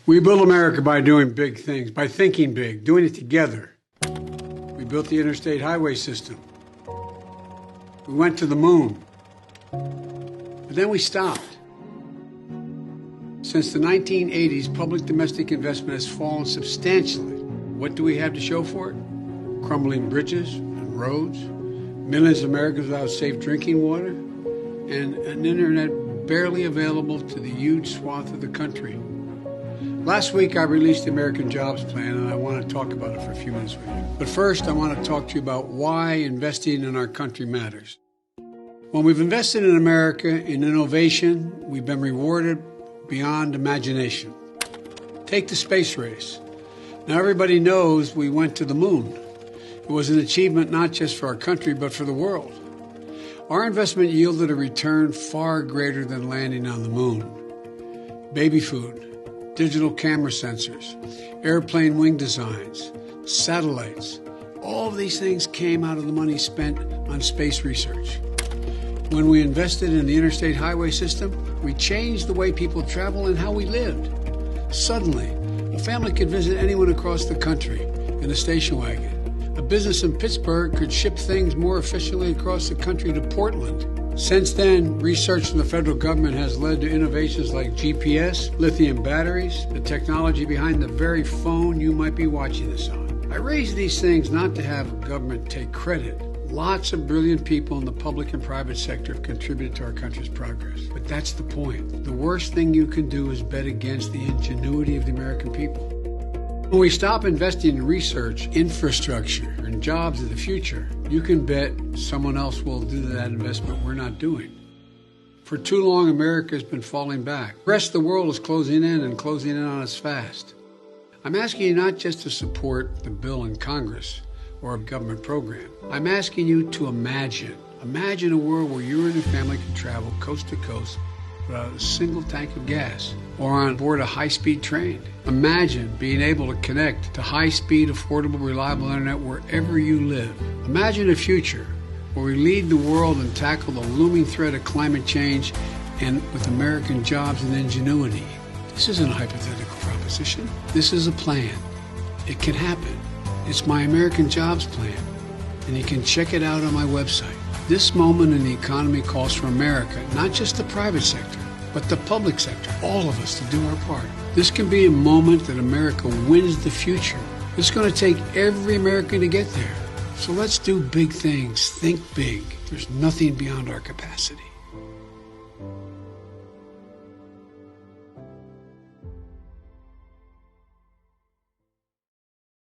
We build America by doing big things, by thinking big, doing it together. We built the interstate highway system. We went to the moon. But then we stopped. Since the 1980s, public domestic investment has fallen substantially. What do we have to show for it? Crumbling bridges and roads, millions of Americans without safe drinking water, and an internet barely available to the huge swath of the country. Last week, I released the American Jobs Plan, and I want to talk about it for a few minutes with you. But first, I want to talk to you about why investing in our country matters. When we've invested in America, in innovation, we've been rewarded beyond imagination. Take the space race. Now, everybody knows we went to the moon. It was an achievement not just for our country, but for the world. Our investment yielded a return far greater than landing on the moon. Baby food, digital camera sensors, airplane wing designs, satellites, all of these things came out of the money spent on space research. When we invested in the interstate highway system, we changed the way people travel and how we lived. Suddenly, a family could visit anyone across the country in a station wagon. A business in Pittsburgh could ship things more efficiently across the country to Portland. Since then, research from the federal government has led to innovations like GPS, lithium batteries, the technology behind the very phone you might be watching this on. I raise these things not to have government take credit. Lots of brilliant people in the public and private sector have contributed to our country's progress. But that's the point. The worst thing you can do is bet against the ingenuity of the American people. When we stop investing in research, infrastructure, and jobs of the future, you can bet someone else will do that investment we're not doing. For too long, America has been falling back. The rest of the world is closing in and closing in on us fast. I'm asking you not just to support the bill in Congress or a government program. I'm asking you to imagine a world where you and your family can travel coast to coast without a single tank of gas or on board a high-speed train. Imagine being able to connect to high-speed, affordable, reliable internet wherever you live. Imagine a future where we lead the world and tackle the looming threat of climate change and with American jobs and ingenuity. This isn't a hypothetical proposition. This is a plan. It can happen. It's my American Jobs Plan, and you can check it out on my website. This moment in the economy calls for America, not just the private sector, but the public sector, all of us to do our part. This can be a moment that America wins the future. It's going to take every American to get there. So let's do big things, think big. There's nothing beyond our capacity.